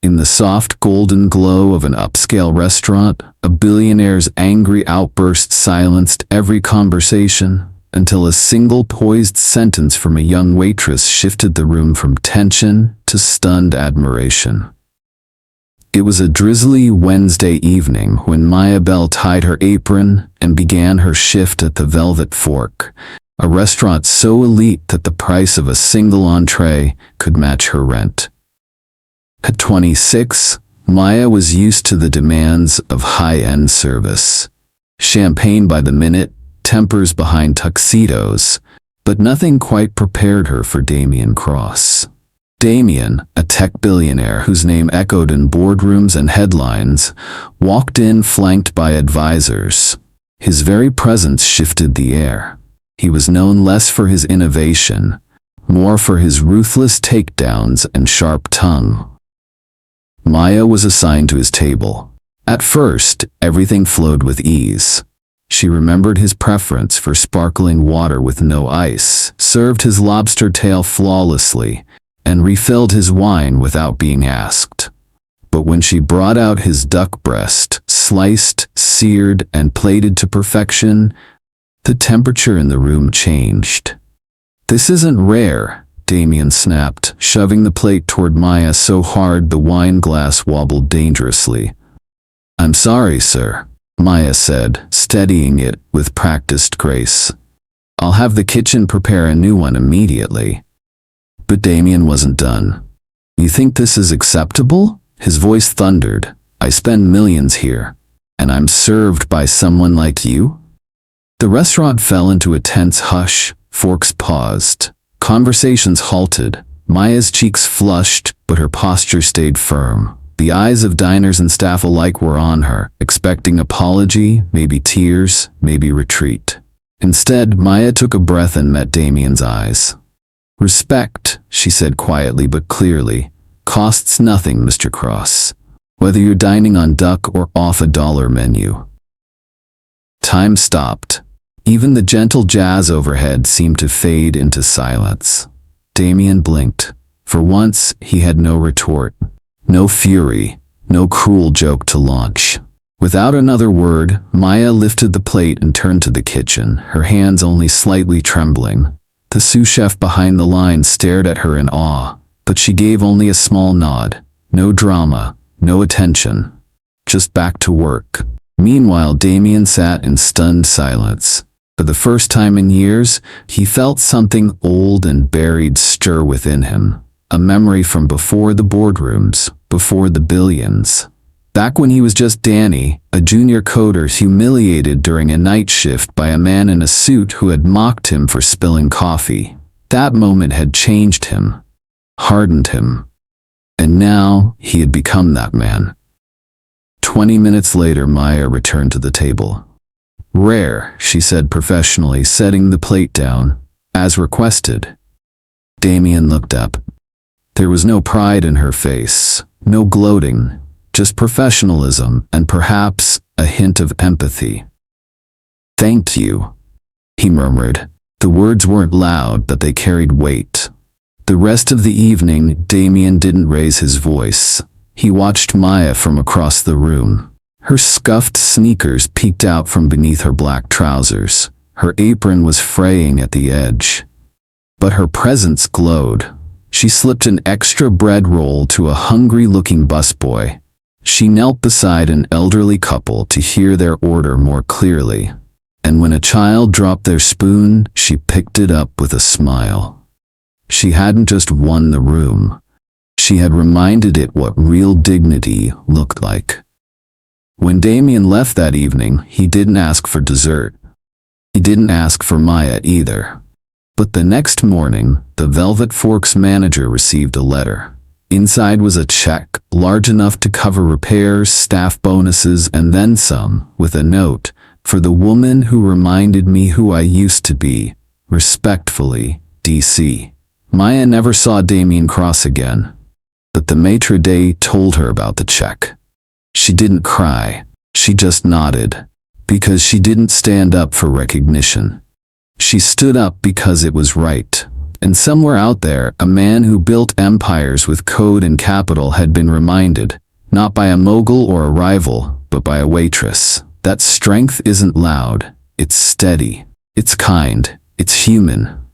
In the soft golden glow of an upscale restaurant, a billionaire's angry outburst silenced every conversation until a single poised sentence from a young waitress shifted the room from tension to stunned admiration. It was a drizzly Wednesday evening when Maya Bell tied her apron and began her shift at the Velvet Fork, a restaurant so elite that the price of a single entree could match her rent. At 26, Maya was used to the demands of high-end service. Champagne by the minute, tempers behind tuxedos, but nothing quite prepared her for Damien Cross. Damien, a tech billionaire whose name echoed in boardrooms and headlines, walked in flanked by advisors. His very presence shifted the air. He was known less for his innovation, more for his ruthless takedowns and sharp tongue. Maya was assigned to his table. At first, everything flowed with ease. She remembered his preference for sparkling water with no ice, served his lobster tail flawlessly, and refilled his wine without being asked. But when she brought out his duck breast, sliced, seared, and plated to perfection, the temperature in the room changed. "This isn't rare," Damien snapped, shoving the plate toward Maya so hard the wine glass wobbled dangerously. "I'm sorry, sir," Maya said, steadying it with practiced grace. "I'll have the kitchen prepare a new one immediately." But Damien wasn't done. "You think this is acceptable?" His voice thundered. "I spend millions here, and I'm served by someone like you?" The restaurant fell into a tense hush. Forks paused. Conversations halted. Maya's cheeks flushed, but her posture stayed firm. The eyes of diners and staff alike were on her, expecting apology, maybe tears, maybe retreat. Instead, Maya took a breath and met Damien's eyes. "Respect," she said quietly but clearly, "costs nothing, Mr. Cross, whether you're dining on duck or off a dollar menu." Time stopped. Even the gentle jazz overhead seemed to fade into silence. Damien blinked. For once, he had no retort, no fury, no cruel joke to launch. Without another word, Maya lifted the plate and turned to the kitchen, her hands only slightly trembling. The sous chef behind the line stared at her in awe, but she gave only a small nod. No drama, no attention. Just back to work. Meanwhile, Damien sat in stunned silence. For the first time in years, he felt something old and buried stir within him. A memory from before the boardrooms, before the billions. Back when he was just Danny, a junior coder humiliated during a night shift by a man in a suit who had mocked him for spilling coffee. That moment had changed him, hardened him. And now, he had become that man. 20 minutes later, Maya returned to the table. "Rare," she said professionally, setting the plate down, "as requested." Damien looked up. There was no pride in her face, no gloating, just professionalism and perhaps a hint of empathy. "Thank you," he murmured. The words weren't loud, but they carried weight. The rest of the evening, Damien didn't raise his voice. He watched Maya from across the room. Her scuffed sneakers peeked out from beneath her black trousers. Her apron was fraying at the edge. But her presence glowed. She slipped an extra bread roll to a hungry-looking busboy. She knelt beside an elderly couple to hear their order more clearly. And when a child dropped their spoon, she picked it up with a smile. She hadn't just won the room. She had reminded it what real dignity looked like. When Damien left that evening, he didn't ask for dessert. He didn't ask for Maya either. But the next morning, the Velvet Fork's manager received a letter. Inside was a check, large enough to cover repairs, staff bonuses, and then some, with a note, "For the woman who reminded me who I used to be. Respectfully, DC." Maya never saw Damien Cross again. But the maitre d' told her about the check. She didn't cry. She just nodded. Because she didn't stand up for recognition. She stood up because it was right. And somewhere out there, a man who built empires with code and capital had been reminded, not by a mogul or a rival, but by a waitress, that strength isn't loud, it's steady, it's kind, it's human.